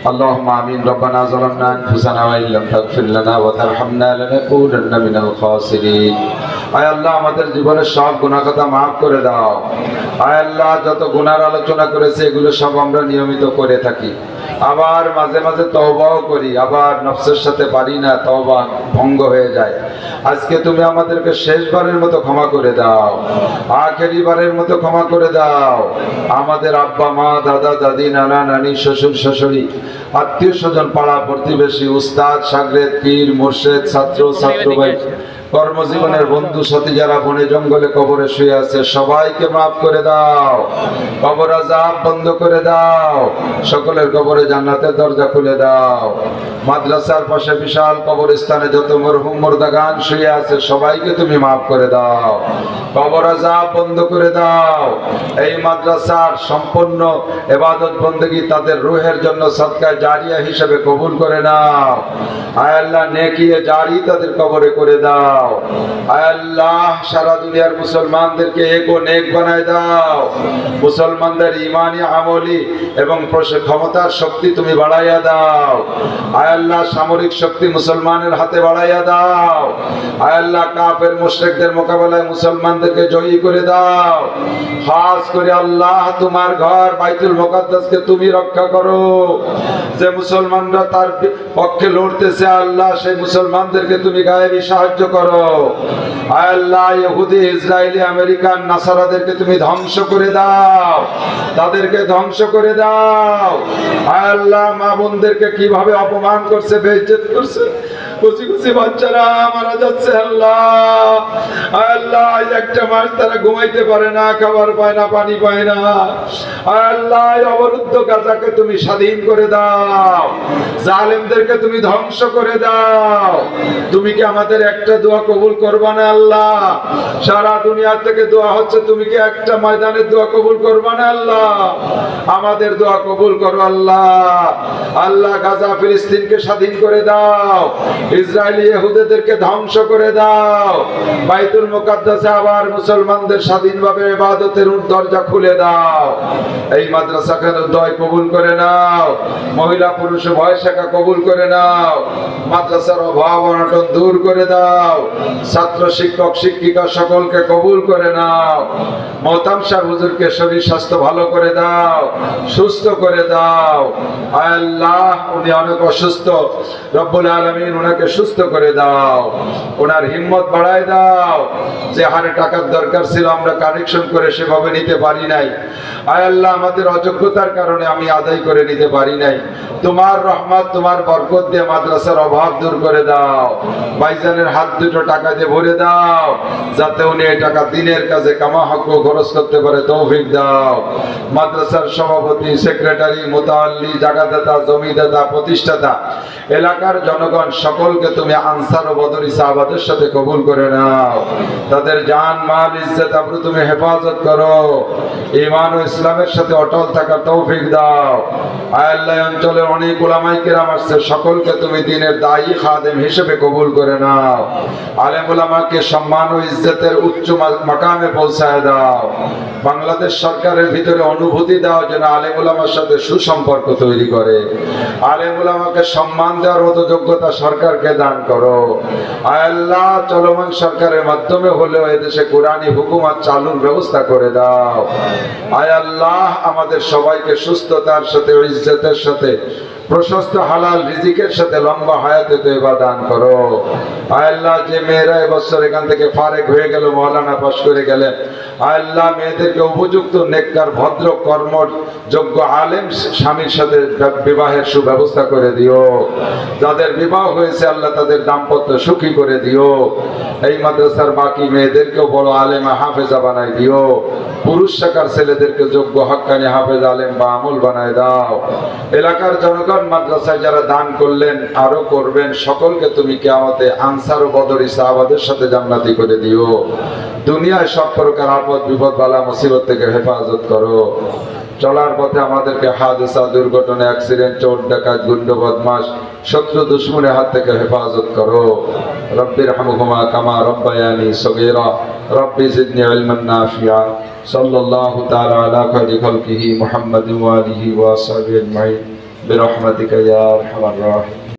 اللهم آمين ربنا ظلمنا أنفسنا وإن لم تغفر لنا وترحمنا لنكونن من الخاسرين আয় আল্লাহ আমাদের জীবনের সব গুনাহ খাতা maaf করে দাও আয় আল্লাহ যত গুনার আলোচনা করেছে এগুলো সব আমরা নিয়মিত করে থাকি আবার মাঝে মাঝে তওবাও করি আবার নফসের সাথে পারি না তওবা ভঙ্গ হয়ে যায় আজকে তুমি আমাদেরকে শেষবারের মতো ক্ষমা করে দাও আখেরি বারের মতো ক্ষমা করে দাও আমাদের আব্বা মা দাদা দাদি নানা নানি শ্বশুর শাশুড়ি আত্মীয় স্বজন পাড়া প্রতিবেশী উস্তাদ শাগরেদ পীর মুর্শিদ ছাত্র ছাত্রভাই কর্মজীবনের বন্ধু সাথী যারা বনে জঙ্গলে কবরে শুয়ে আছে সবাইকে মাফ করে দাও কবর আযাব বন্ধ করে দাও সকলের কবরে জান্নাতের দরজা খুলে দাও মাদ্রাসার পাশে বিশাল কবরস্থানে যত মরহুম মুর্দাগান শুয়ে আছে সবাইকে তুমি মাফ করে দাও কবর আযাব বন্ধ করে দাও এই মাদ্রাসার সম্পূর্ণ ইবাদত বندگی তাদের রূহের জন্য সদকা জারিয়া হিসেবে কবুল করে নাও আয় আল্লাহ নেকি জারি তাদের কবরে করে দাও আয় আল্লাহ সারা দুনিয়ার মুসলমানদেরকে এক ও নেক বানায় দাও মুসলমানদের ঈমানি আমলি এবং ক্ষমতার শক্তি তুমি বাড়াইয়া দাও আয় আল্লাহ সামরিক শক্তি মুসলমানের হাতে বাড়াইয়া দাও আয় আল্লাহ কাফের মুশরিকদের মোকাবেলায় মুসলমানদেরকে জয়ী করে দাও খাস করে আল্লাহ তোমার ঘর বাইতুল মুকাদ্দাসকে তুমি রক্ষা করো যে মুসলমানরা তার পক্ষে লড়তেছে আল্লাহ সেই মুসলমানদেরকে তুমি গায়েবী সাহায্য করো আয় আল্লাহ ইহুদি ইসরায়েলি আমেরিকান নাসারাদেরকে তুমি ধ্বংস করে দাও তাদেরকে ধ্বংস করে দাও আয় আল্লাহ মা বোনদেরকে কিভাবে অপমান করছে বেইজ্জত করছে কুচি কুচি বাচ্চারা মারা যাচ্ছে আল্লাহ আল্লাহ একটা মাস তারা ঘুমাইতে পারে না খাবার পায় না পানি পায় না আল্লাহ অবরুদ্ধ গাজাকে তুমি স্বাধীন করে দাও জালেমদেরকে তুমি ধ্বংস করে দাও তুমি কি আমাদের একটা দোয়া কবুল করবে না আল্লাহ সারা দুনিয়া থেকে দোয়া হচ্ছে তুমি কি একটা ময়দানের দোয়া কবুল করবে না আল্লাহ আমাদের দোয়া কবুল করো আল্লাহ আল্লাহ গাজা ফিলিস্তিনকে স্বাধীন করে দাও ইসরায়েলি ইহুদিদেরকে ধ্বংস করে দাও বাইতুল মুকাদ্দাসে আবার মুসলমানদের স্বাধীনভাবে ইবাদতের দরজা খুলে দাও এই মাদ্রাসাকে দোয়া কবুল করে নাও মহিলা পুরুষ উভয় শাখা কবুল করে নাও মাদ্রাসার অভাব অনটন দূর করে দাও ছাত্র শিক্ষক শিক্ষিকা সকলকে কবুল করে নাও মোহতাম সাহেব হুজুরকে শরীর স্বাস্থ্য ভালো করে দাও সুস্থ করে দাও আয় আল্লাহ উনি অনেক অসুস্থ রব্বুল আলামিন ওনাকে সুস্থ করে দাও ওনার হিম্মত বাড়ায় দাও যে হারে টাকার দরকার ছিল আমরা কালেকশন করে সেভাবে নিতে পারি নাই আয় আল্লাহ আমাদের অযোগ্যতার কারণে আমি আদায় করে নিতে পারি নাই তোমার রহমত তোমার বরকত দিয়ে মাদ্রাসার অভাব দূর করে দাও ভাইজানের হাত দুটো টাকা দিয়ে ভরে দাও যাতে উনি এই টাকা দিনের কাজে কামা হক খরচ করতে পারে তৌফিক দাও মাদ্রাসার সভাপতি সেক্রেটারি মুতাআল্লি জায়গাদাতা জমিদাতা প্রতিষ্ঠাতা এলাকার জনগণ সকলকে তুমি আনসার ও বদরি সাহাবাদের সাথে কবুল করে নাও তাদের জান মাল ইজ্জত আবরু তুমি হেফাজত করো ঈমান ও ইসলামের সাথে অটল থাকার তৌফিক দাও আয় আল্লাহ অঞ্চলের অনেক উলামায়ে কেরাম আছে সকলকে তুমি দ্বীনের দায়ী খাদেম হিসেবে কবুল করে নাও আলেম উলামাকে সম্মান ও ইজ্জতের উচ্চ মাকামে পৌঁছায় দাও বাংলাদেশ সরকারের ভিতরে অনুভূতি দাও যেন আলেম উলামার সাথে সুসম্পর্ক তৈরি করে আলেম উলামাকে সম্মান দেওয়ার মতো যোগ্যতা সরকারকে দান করো আয় আল্লাহ চলমান সরকারের মাধ্যমে হলেও এদেশে কোরআনী হুকুমত চালুর ব্যবস্থা করে দাও আয় আল্লাহ আমাদের সবাইকে সুস্থতার সাথে ইজ্জতের সাথে প্রশস্ত হালাল রিজিকের সাথে লম্বা হায়াতে তয়বা দান করো আয় আল্লাহ যে মেয়েরা এবছর এখান থেকে ফারেক হয়ে গেল মাওলানা পাশ করে গেলেন আয় আল্লাহ মেয়েদেরকে উপযুক্ত নেককার ভদ্র কর্ম যোগ্য আলেম স্বামীর সাথে বিবাহের সুব্যবস্থা করে দিও যাদের বিবাহ হয়েছে আল্লাহ তাদের দাম্পত্য সুখী করে দিও এই মাদ্রাসার বাকি মেয়েদেরকেও বড় আলেমা হাফেজা বানাই দিও পুরুষ শাখার ছেলেদেরকে যোগ্য হক্কানি হাফেজ আলেম বা আমল বানায় দাও এলাকার জনগণ মাদ্রাসায় যারা দান করলেন আরো করবেন সকলকে তুমি কিয়ামতে আনসার ও বদরি সাহাবাদের সাথে জান্নাতি করে দিও দুনিয়ায় সব প্রকার আপদ বিপদ বালা মুসিবত থেকে হেফাজত করো চলার পথে আমাদেরকে হাদসা দুর্ঘটনা অ্যাক্সিডেন্ট চোর ডাকাত গুন্ড বদমাশ শত্রু দুশমনের হাত থেকে হেফাজত করো রব্বির হামহুমা কামা রব্বায়ানি সগীরা রব্বি জিদনি ইলমান নাফিয়া সাল্লাল্লাহু তাআলা আলা খায়রি খালকিহি মুহাম্মাদিন ওয়া আলিহি ওয়া সাহবিহি আজমাইন برحمتك يا ارحم الراحمين